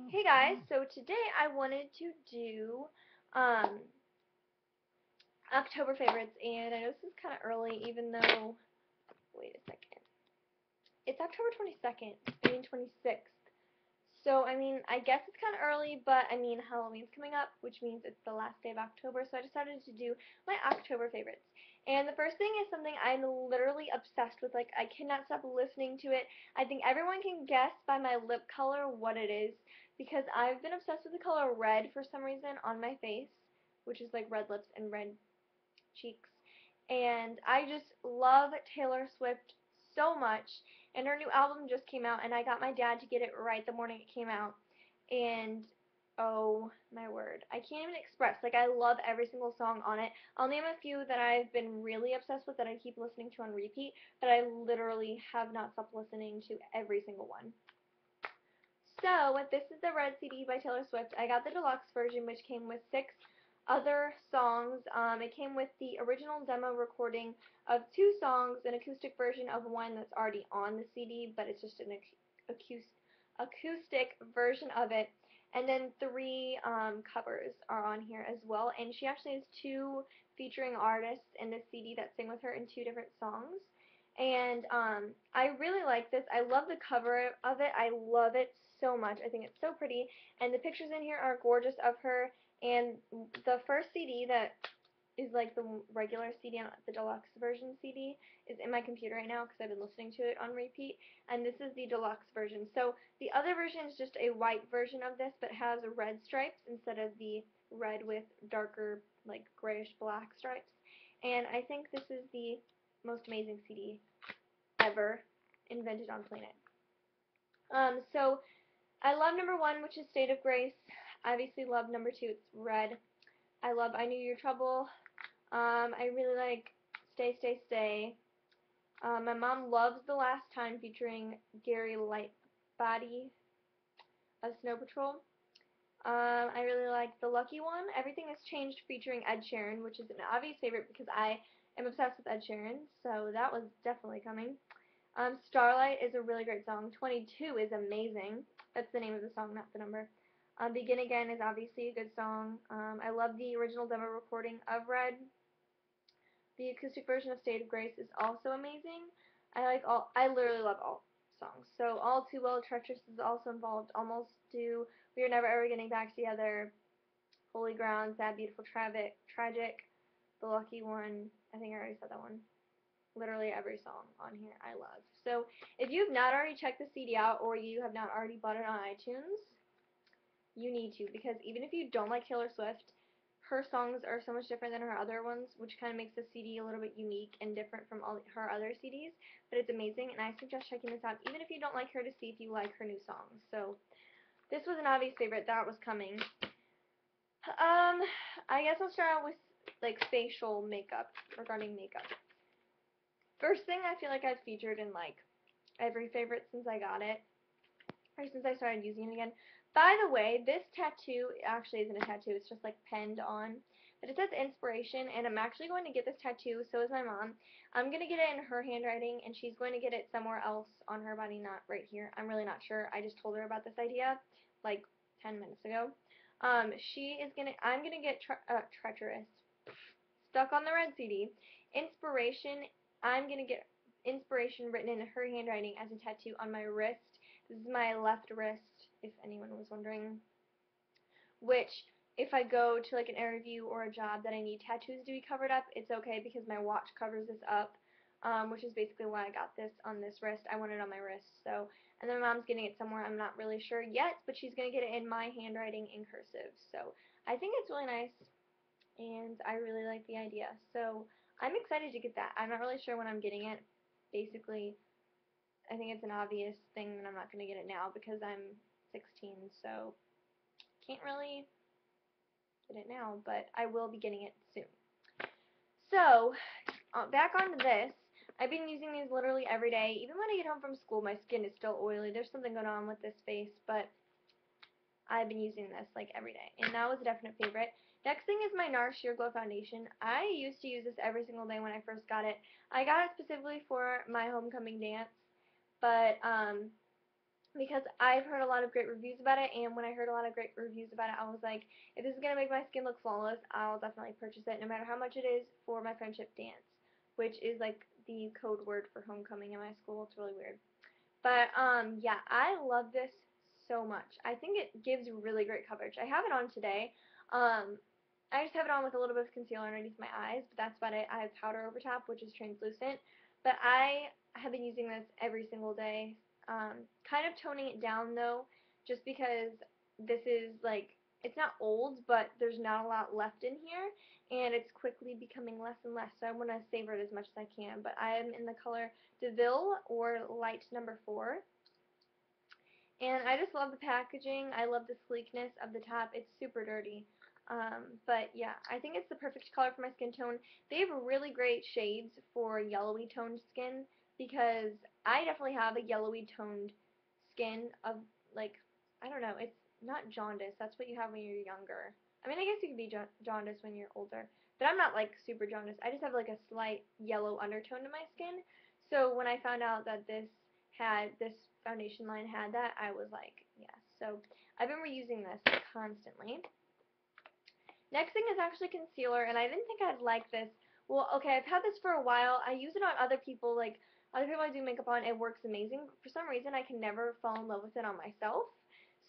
Hey guys, so today I wanted to do October favorites, and I know this is kind of early, even though, wait a second, it's October 22nd, I mean 26th, so I mean, I guess it's kind of early, but I mean, Halloween's coming up, which means it's the last day of October, so I decided to do my October favorites. And the first thing is something I'm literally obsessed with, like, I cannot stop listening to it. I think everyone can guess by my lip color what it is, because I've been obsessed with the color red for some reason on my face, which is like red lips and red cheeks. And I just love Taylor Swift so much. And her new album just came out, and I got my dad to get it right the morning it came out. And oh my word, I can't even express. Like, I love every single song on it. I'll name a few that I've been really obsessed with that I keep listening to on repeat, but I literally have not stopped listening to every single one. So, this is the Red CD by Taylor Swift. I got the deluxe version, which came with 6 other songs. It came with the original demo recording of 2 songs, an acoustic version of one that's already on the CD, but it's just an acoustic version of it. And then 3 covers are on here as well. And she actually has 2 featuring artists in the CD that sing with her in 2 different songs. And I really like this. I love the cover of it. I love it so much. I think it's so pretty. And the pictures in here are gorgeous of her. And the first CD that is like the regular CD, and the deluxe version CD, is in my computer right now because I've been listening to it on repeat. And this is the deluxe version. So the other version is just a white version of this, but has red stripes instead of the red with darker, like grayish black stripes. And I think this is the most amazing CD ever invented on planet. So I love number 1, which is State of Grace. I obviously love number 2, it's Red. I love I Knew Your Trouble. I really like Stay, Stay, Stay. My mom loves The Last Time featuring Gary Lightbody of Snow Patrol. I really like The Lucky One. Everything Has Changed featuring Ed Sheeran, which is an obvious favorite because I am obsessed with Ed Sheeran, so that was definitely coming. Starlight is a really great song. 22 is amazing. That's the name of the song, not the number. Begin Again is obviously a good song. I love the original demo recording of Red. The acoustic version of State of Grace is also amazing. I literally love all songs. So All Too Well, Treacherous is also involved. Almost Do, We Are Never Ever Getting Back Together, Holy Ground, Sad Beautiful Tragic, The Lucky One. I think I already said that one. Literally every song on here I love. So if you've not already checked the CD out, or you have not already bought it on iTunes, you need to, because even if you don't like Taylor Swift, her songs are so much different than her other ones, which kind of makes the CD a little bit unique and different from all her other CDs, but it's amazing, and I suggest checking this out, even if you don't like her, to see if you like her new songs. So this was an obvious favorite that was coming. I guess I'll start out with, like, facial makeup, regarding makeup. First thing I feel like I've featured in, like, every favorite since I got it, or since I started using it again. By the way, this tattoo actually isn't a tattoo, it's just like penned on. But it says inspiration, and I'm actually going to get this tattoo, so is my mom. I'm going to get it in her handwriting, and she's going to get it somewhere else on her body, not right here. I'm really not sure. I just told her about this idea like 10 minutes ago. I'm going to get treacherous. Stuck on the Red CD. Inspiration, I'm going to get inspiration written in her handwriting as a tattoo on my wrist. This is my left wrist, if anyone was wondering. Which, if I go to like an interview or a job that I need tattoos to be covered up, it's okay because my watch covers this up, which is basically why I got this on this wrist. I want it on my wrist. So, and then my mom's getting it somewhere. I'm not really sure yet, but she's going to get it in my handwriting in cursive. So, I think it's really nice, and I really like the idea. So, I'm excited to get that. I'm not really sure when I'm getting it. Basically, I think it's an obvious thing that I'm not going to get it now because I'm 16, so can't really get it now, but I will be getting it soon. So, back onto this. I've been using these literally every day. Even when I get home from school, my skin is still oily. There's something going on with this face, but I've been using this like every day, and that was a definite favorite. Next thing is my NARS Sheer Glow Foundation. I used to use this every single day when I first got it. I got it specifically for my homecoming dance, but because I've heard a lot of great reviews about it, and when I heard a lot of great reviews about it, I was like, if this is going to make my skin look flawless, I'll definitely purchase it, no matter how much it is, for my friendship dance, which is like the code word for homecoming in my school. It's really weird. But, yeah, I love this so much. I think it gives really great coverage. I have it on today. I just have it on with a little bit of concealer underneath my eyes, but that's about it. I have powder over top, which is translucent. But I have been using this every single day. Kind of toning it down, though, just because this is, like, it's not old, but there's not a lot left in here, and it's quickly becoming less and less, so I want to savor it as much as I can. But I am in the color DeVille, or light number 4. And I just love the packaging. I love the sleekness of the top. It's super dirty. But yeah, I think it's the perfect color for my skin tone. They have really great shades for yellowy toned skin, because I definitely have a yellowy toned skin of, like, I don't know, it's not jaundice. That's what you have when you're younger. I mean, I guess you could be jaundice when you're older, but I'm not like super jaundice. I just have like a slight yellow undertone to my skin. So when I found out that this foundation line had that, I was like, yes. So I've been reusing this constantly. Next thing is actually concealer, and I didn't think I'd like this. Well, okay, I've had this for a while. I use it on other people, like other people I do makeup on. It works amazing. For some reason, I can never fall in love with it on myself.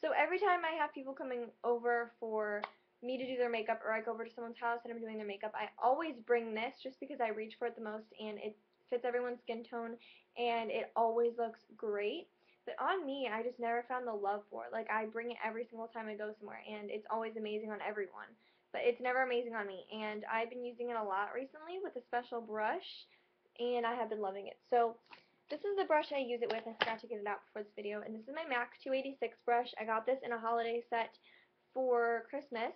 So every time I have people coming over for me to do their makeup, or I go over to someone's house and I'm doing their makeup, I always bring this just because I reach for it the most, and it fits everyone's skin tone, and it always looks great. But on me, I just never found the love for it. Like, I bring it every single time I go somewhere, and it's always amazing on everyone, but it's never amazing on me. And I've been using it a lot recently with a special brush, and I have been loving it. So this is the brush I use it with. I forgot to get it out before this video, and this is my MAC 286 brush. I got this in a holiday set for Christmas,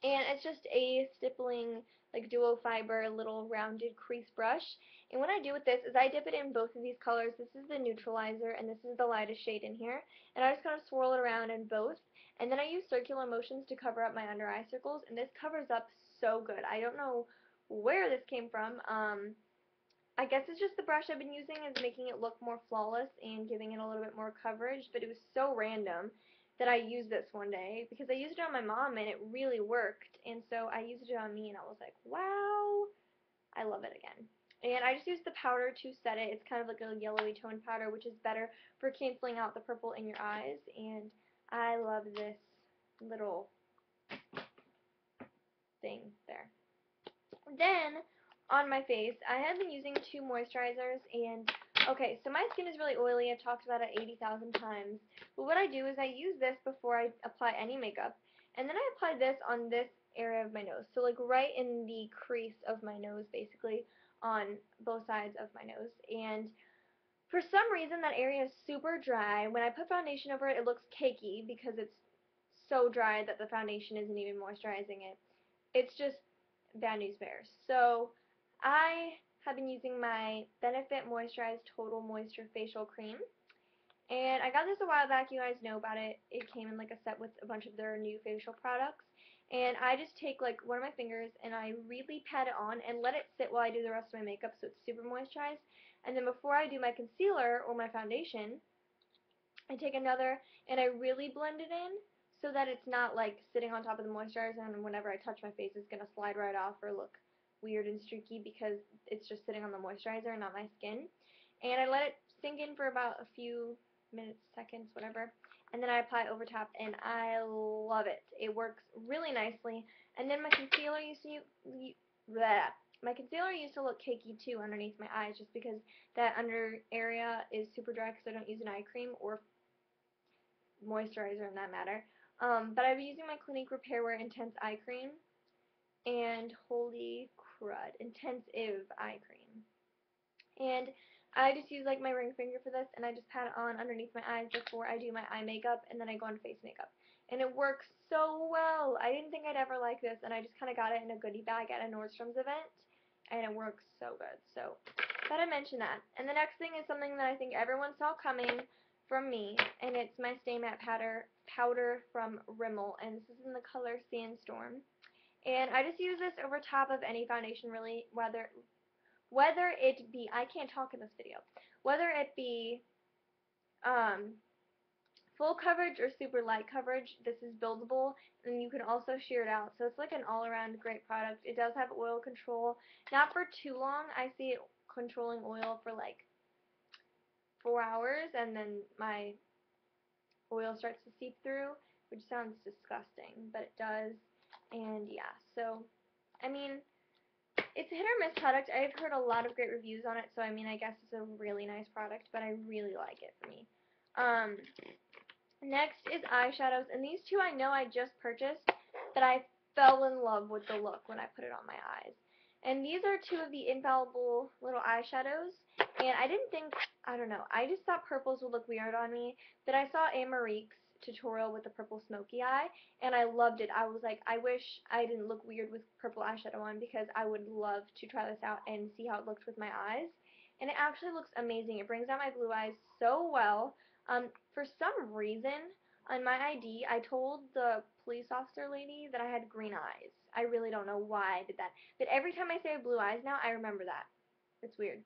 and it's just a stippling, like, duo fiber little rounded crease brush. And what I do with this is I dip it in both of these colors. This is the neutralizer, and this is the lightest shade in here, and I just kind of swirl it around in both, and then I use circular motions to cover up my under eye circles, and this covers up so good. I don't know where this came from. I guess it's just the brush I've been using is making it look more flawless and giving it a little bit more coverage, but it was so random that I used this one day because I used it on my mom and it really worked, and so I used it on me and I was like, wow, I love it again. And I just used the powder to set it. It's kind of like a yellowy toned powder, which is better for canceling out the purple in your eyes, and I love this little thing there. Then, on my face, I have been using 2 moisturizers, and okay, so my skin is really oily. I've talked about it 80,000 times. But what I do is I use this before I apply any makeup, and then I apply this on this area of my nose. So, like, right in the crease of my nose, basically, on both sides of my nose. And for some reason, that area is super dry. When I put foundation over it, it looks cakey because it's so dry that the foundation isn't even moisturizing it. It's just bad news bears. So I have been using my Benefit Moisturized Total Moisture Facial Cream. And I got this a while back. You guys know about it. It came in like a set with a bunch of their new facial products. And I just take like one of my fingers and I really pat it on and let it sit while I do the rest of my makeup so it's super moisturized. And then before I do my concealer or my foundation, I take another and I really blend it in so that it's not like sitting on top of the moisturizer, and whenever I touch my face it's going to slide right off or look weird and streaky because it's just sitting on the moisturizer and not my skin. And I let it sink in for about a few minutes, seconds, whatever, and then I apply it over top, and I love it. It works really nicely. And then my concealer used to bleh. My concealer used to look cakey too underneath my eyes just because that under area is super dry because I don't use an eye cream or moisturizer in that matter. But I've been using my Clinique Repair Wear Intense Eye Cream, and holy crud, Intensive Eye Cream. And I just use like my ring finger for this, and I just pat it on underneath my eyes before I do my eye makeup, and then I go on face makeup. And it works so well. I didn't think I'd ever like this, and I just kind of got it in a goodie bag at a Nordstrom's event, and it works so good. So, thought I'd mention that. And the next thing is something that I think everyone saw coming from me, and it's my Stay Matte powder from Rimmel, and this is in the color Sandstorm. And I just use this over top of any foundation, really, whether it be, I can't talk in this video, whether it be um, full coverage or super light coverage. This is buildable, and you can also shear it out. So it's like an all-around great product. It does have oil control. Not for too long. I see it controlling oil for like 4 hours, and then my oil starts to seep through, which sounds disgusting, but it does. And yeah, so I mean, it's a hit or miss product. I've heard a lot of great reviews on it, so I mean, I guess it's a really nice product, but I really like it for me. Um, Next is eyeshadows, and these two I know I just purchased, but I fell in love with the look when I put it on my eyes. And these are two of the infallible little eyeshadows, and I didn't think, I don't know, I just thought purples would look weird on me, but I saw Amarique's tutorial with the purple smoky eye, and I loved it. I was like, I wish I didn't look weird with purple eyeshadow on, because I would love to try this out and see how it looks with my eyes. And it actually looks amazing. It brings out my blue eyes so well. For some reason, on my ID, I told the police officer lady that I had green eyes. I really don't know why I did that. But every time I say I have blue eyes now, I remember that. It's weird.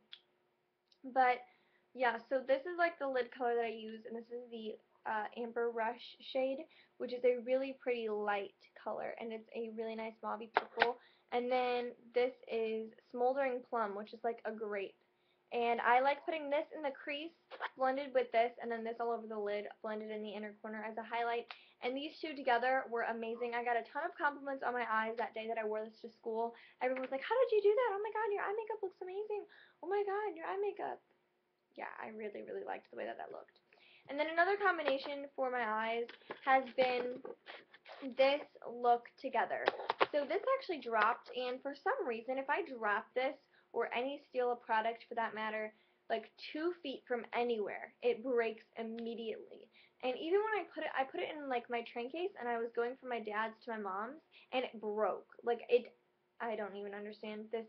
But, yeah, so this is like the lid color that I use, and this is the Amber Rush shade, which is a really pretty light color, and it's a really nice mauvey purple. And then this is Smoldering Plum, which is like a grape. And I like putting this in the crease, blended with this, and then this all over the lid, blended in the inner corner as a highlight. And these two together were amazing. I got a ton of compliments on my eyes that day that I wore this to school. Everyone was like, how did you do that? Oh my god, your eye makeup looks amazing. Oh my god, your eye makeup. Yeah, I really, really liked the way that that looked. And then another combination for my eyes has been this look together. So this actually dropped, and for some reason, if I drop this, or any Stila product for that matter, like 2 feet from anywhere, it breaks immediately. And even when I put it in like my train case, and I was going from my dad's to my mom's, and it broke. Like it, I don't even understand this.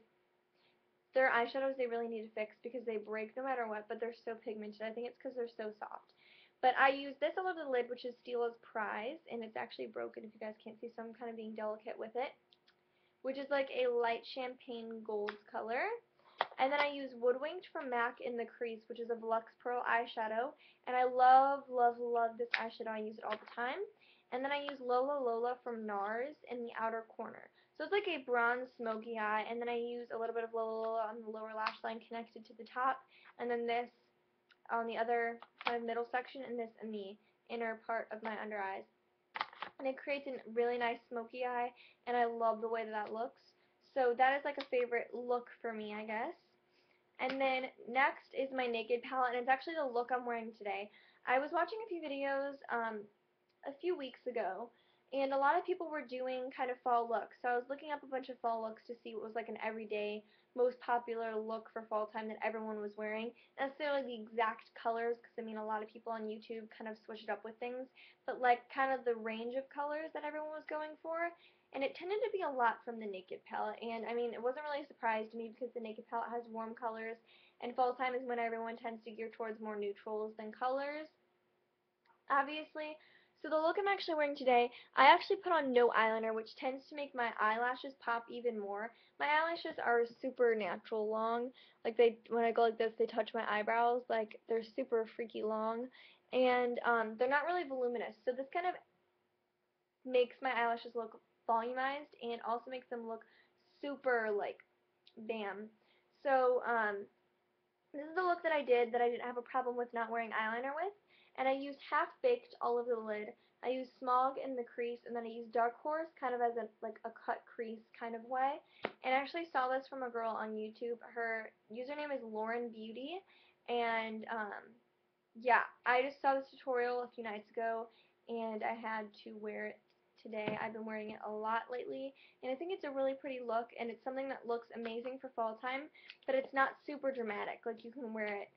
Their eyeshadows they really need to fix because they break no matter what, but they're so pigmented. I think it's because they're so soft. But I use this all over the lid, which is Stila's Prize, and it's actually broken if you guys can't see, so I'm kind of being delicate with it, which is like a light champagne gold color. And then I use Woodwinked from MAC in the crease, which is a Volux Pearl eyeshadow. And I love, love, love this eyeshadow. I use it all the time. And then I use Lola Lola from NARS in the outer corner. So it's like a bronze smoky eye. And then I use a little bit of Lola Lola on the lower lash line connected to the top. And then this on the other kind of middle section, and this in the inner part of my under eyes. And it creates a really nice smoky eye, and I love the way that that looks. So that is like a favorite look for me, I guess. And then next is my Naked palette, and it's actually the look I'm wearing today. I was watching a few videos a few weeks ago, and a lot of people were doing kind of fall looks. So I was looking up a bunch of fall looks to see what was like an everyday, most popular look for fall time that everyone was wearing. Not necessarily the exact colors, because I mean a lot of people on YouTube kind of switch it up with things, but like kind of the range of colors that everyone was going for. And it tended to be a lot from the Naked palette, and I mean it wasn't really a surprise to me because the Naked palette has warm colors, and fall time is when everyone tends to gear towards more neutrals than colors, obviously. So the look I'm actually wearing today, I actually put on no eyeliner, which tends to make my eyelashes pop even more. My eyelashes are super natural long. Like they, when I go like this, they touch my eyebrows. Like they're super freaky long, and they're not really voluminous. So this kind of makes my eyelashes look volumized and also makes them look super like bam. So this is the look that I did that I didn't have a problem with not wearing eyeliner with. And I used Half Baked all over the lid. I used Smog in the crease, and then I used Dark Horse kind of as a like a cut crease kind of way. And I actually saw this from a girl on YouTube. Her username is Lauren Beauty, and yeah, I just saw this tutorial a few nights ago, and I had to wear it today. I've been wearing it a lot lately, and I think it's a really pretty look, and it's something that looks amazing for fall time, but it's not super dramatic. Like, you can wear it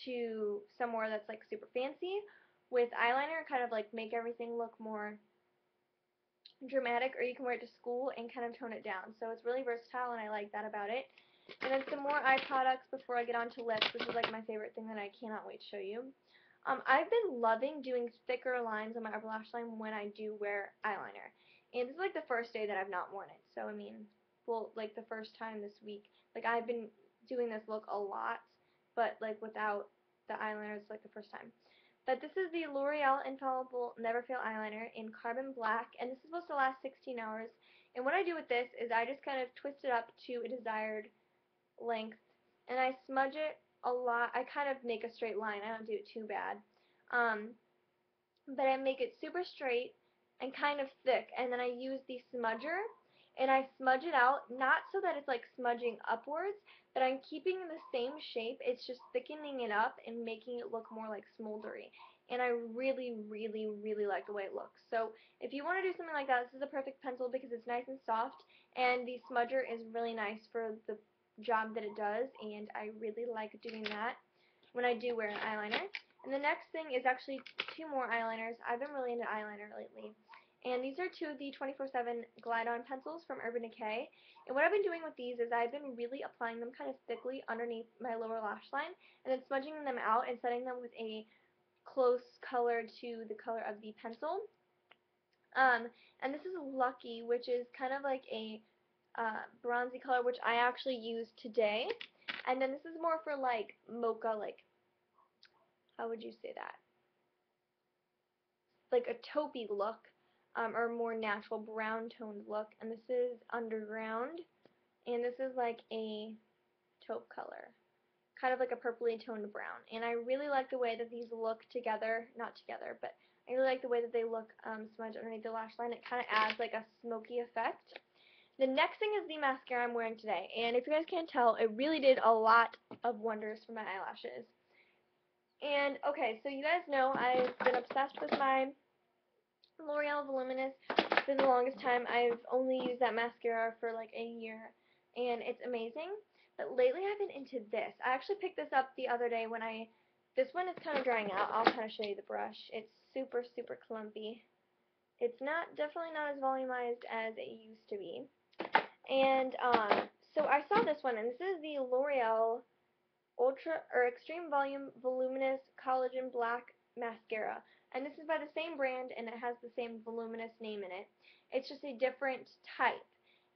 to somewhere that's, like, super fancy with eyeliner, kind of, like, make everything look more dramatic, or you can wear it to school and kind of tone it down. So it's really versatile, and I like that about it. And then some more eye products before I get on to lips, which is like my favorite thing that I cannot wait to show you. I've been loving doing thicker lines on my upper lash line when I do wear eyeliner. And this is like the first day that I've not worn it. So, I mean, well, like the first time this week. Like, I've been doing this look a lot, but like without the eyeliner, it's like the first time. But this is the L'Oreal Infallible Never Fail Eyeliner in Carbon Black, and this is supposed to last 16 hours. And what I do with this is I just kind of twist it up to a desired length, and I smudge it a lot. I kind of make a straight line. I don't do it too bad. Um, but I make it super straight and kind of thick, and then I use the smudger and I smudge it out, not so that it's like smudging upwards, but I'm keeping the same shape. It's just thickening it up and making it look more like smoldery. And I really, really, really like the way it looks. So if you want to do something like that, this is a perfect pencil because it's nice and soft, and the smudger is really nice for the job that it does, and I really like doing that when I do wear an eyeliner. And the next thing is actually two more eyeliners. I've been really into eyeliner lately. And these are two of the 24/7 Glide-On pencils from Urban Decay. And what I've been doing with these is I've been really applying them kind of thickly underneath my lower lash line, and then smudging them out and setting them with a close color to the color of the pencil. Um, and this is Lucky, which is kind of like a bronzy color, which I actually used today. And then this is more for like mocha, like, how would you say that? Like a taupey look, or more natural brown toned look. And this is Underground, and this is like a taupe color, kind of like a purpley toned brown. And I really like the way that these look together, not together, but I really like the way that they look smudged underneath the lash line. It kind of adds like a smoky effect. The next thing is the mascara I'm wearing today, and if you guys can't tell, it really did a lot of wonders for my eyelashes. And okay, so you guys know I've been obsessed with my L'Oreal Voluminous for the longest time. I've only used that mascara for like a year, and it's amazing. But lately I've been into this. I actually picked this up the other day when this one is kind of drying out. I'll kind of show you the brush. It's super, super clumpy. It's definitely not as volumized as it used to be. And so I saw this one, and this is the L'Oreal Ultra or Extreme Volume Voluminous Collagen Black Mascara. And this is by the same brand, and it has the same voluminous name in it. It's just a different type.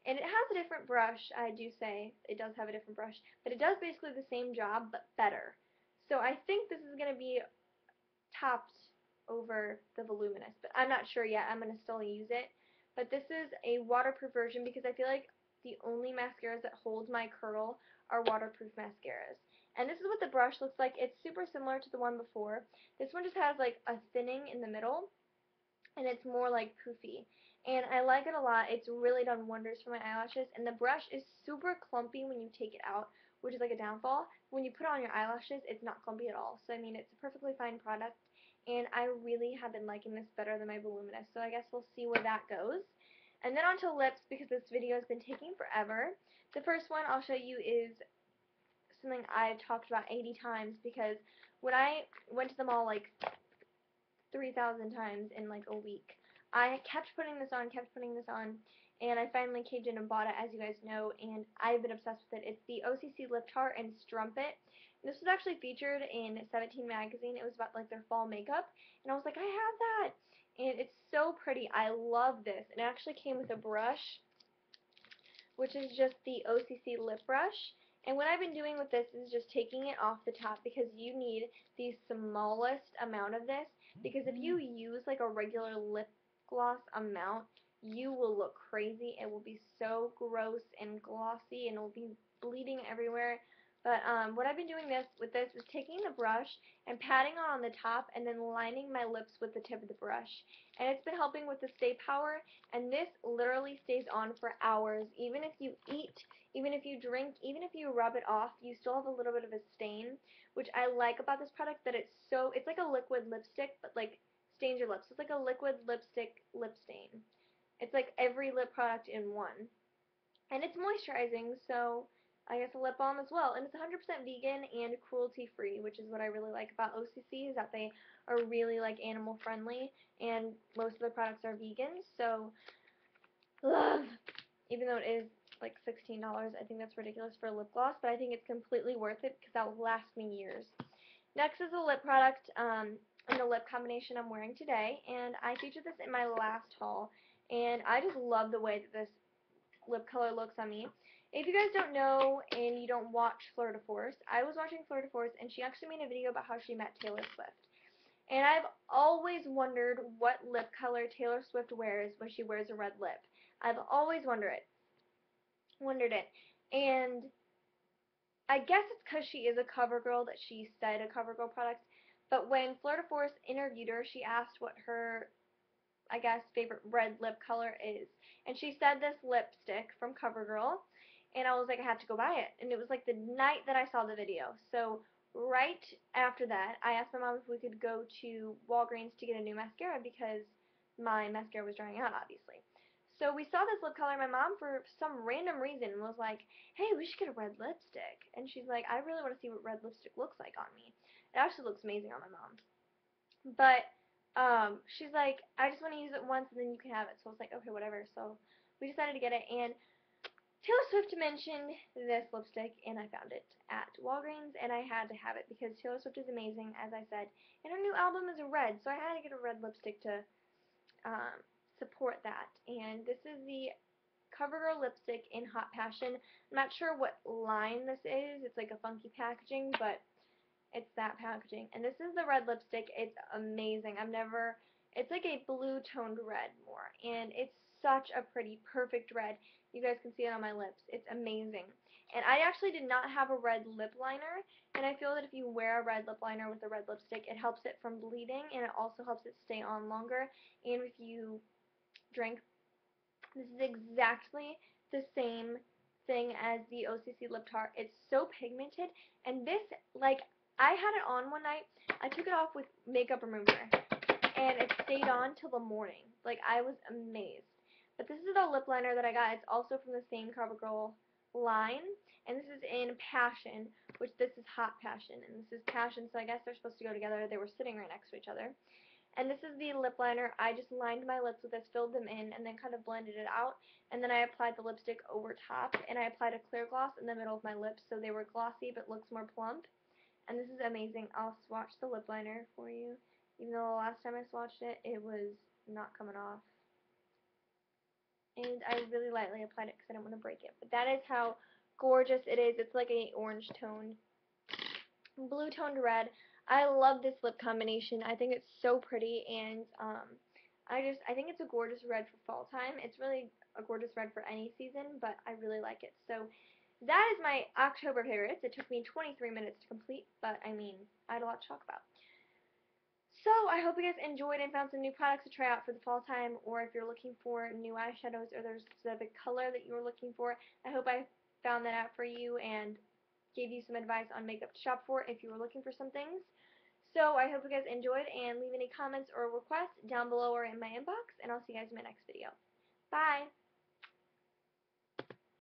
And it has a different brush, I do say. It does have a different brush. But it does basically the same job, but better. So I think this is going to be topped over the voluminous, but I'm not sure yet. I'm going to still use it. But this is a waterproof version because I feel like the only mascaras that hold my curl are waterproof mascaras. And this is what the brush looks like. It's super similar to the one before. This one just has like a thinning in the middle, and it's more like poofy. And I like it a lot. It's really done wonders for my eyelashes, and the brush is super clumpy when you take it out, which is like a downfall. When you put it on your eyelashes, it's not clumpy at all. So I mean, it's a perfectly fine product, and I really have been liking this better than my voluminous. So I guess we'll see where that goes. And then onto lips, because this video has been taking forever. The first one I'll show you is something I've talked about 80 times, because when I went to the mall like 3,000 times in like a week, I kept putting this on, and I finally caved in and bought it, as you guys know, and I've been obsessed with it. It's the OCC Lip Tart and Strumpet. This was actually featured in 17 magazine. It was about like their fall makeup, and I was like, I have that, and it's so pretty. I love this. And it actually came with a brush, which is just the OCC lip brush. And what I've been doing with this is just taking it off the top, because you need the smallest amount of this, because if you use like a regular lip gloss amount, you will look crazy. It will be so gross and glossy, and it will be bleeding everywhere. But what I've been doing with this is taking the brush and patting on the top and then lining my lips with the tip of the brush. And it's been helping with the stay power, and this literally stays on for hours. Even if you eat, even if you drink, even if you rub it off, you still have a little bit of a stain, which I like about this product, that it's like a liquid lipstick, but like stains your lips. It's like a liquid lipstick lip stain. It's like every lip product in one. And it's moisturizing, so I guess a lip balm as well. And it's 100% vegan and cruelty free, which is what I really like about OCC, is that they are really like animal friendly, and most of their products are vegan. So love, even though it is like $16, I think that's ridiculous for a lip gloss, but I think it's completely worth it because that will last me years. Next is a lip product in the lip combination I'm wearing today, and I featured this in my last haul, and I just love the way that this lip color looks on me. If you guys don't know and you don't watch Fleur de Force, I was watching Fleur de Force, and she actually made a video about how she met Taylor Swift. And I've always wondered what lip color Taylor Swift wears when she wears a red lip. I've always wondered it. And I guess it's because she is a CoverGirl that she said a CoverGirl product. But when Fleur de Force interviewed her, she asked what her, I guess, favorite red lip color is. And she said this lipstick from CoverGirl. And I was like, I have to go buy it. And it was like the night that I saw the video. So right after that, I asked my mom if we could go to Walgreens to get a new mascara because my mascara was drying out, obviously. So we saw this lip color. My mom, for some random reason, was like, hey, we should get a red lipstick. And she's like, I really want to see what red lipstick looks like on me. It actually looks amazing on my mom. But she's like, I just want to use it once and then you can have it. So I was like, okay, whatever. So we decided to get it. And Taylor Swift mentioned this lipstick, and I found it at Walgreens, and I had to have it because Taylor Swift is amazing, as I said. And her new album is red, so I had to get a red lipstick to support that. And this is the CoverGirl lipstick in Hot Passion. I'm not sure what line this is. It's like a funky packaging, but it's that packaging. And this is the red lipstick. It's amazing. It's like a blue toned red more. And it's such a pretty, perfect red. You guys can see it on my lips. It's amazing. And I actually did not have a red lip liner. And I feel that if you wear a red lip liner with a red lipstick, it helps it from bleeding. And it also helps it stay on longer. And if you drink, this is exactly the same thing as the OCC lip tart. It's so pigmented, and this, like, I had it on one night. I took it off with makeup remover, and it stayed on till the morning. Like, I was amazed. But this is the lip liner that I got. It's also from the same CoverGirl line, and this is in Passion, which this is Hot Passion, and this is Passion, so I guess they're supposed to go together. They were sitting right next to each other. And this is the lip liner. I just lined my lips with this, filled them in, and then kind of blended it out. And then I applied the lipstick over top, and I applied a clear gloss in the middle of my lips so they were glossy but looks more plump. And this is amazing. I'll swatch the lip liner for you. Even though the last time I swatched it, it was not coming off. And I really lightly applied it because I didn't want to break it. But that is how gorgeous it is. It's like a orange tone, blue toned red. I love this lip combination. I think it's so pretty, and I think it's a gorgeous red for fall time. It's really a gorgeous red for any season, but I really like it. So that is my October favorites. It took me 23 minutes to complete, but I mean, I had a lot to talk about. So I hope you guys enjoyed and found some new products to try out for the fall time, or if you're looking for new eyeshadows or there's a specific color that you were looking for, I hope I found that out for you and gave you some advice on makeup to shop for if you were looking for some things. So I hope you guys enjoyed, and leave any comments or requests down below or in my inbox, and I'll see you guys in my next video. Bye!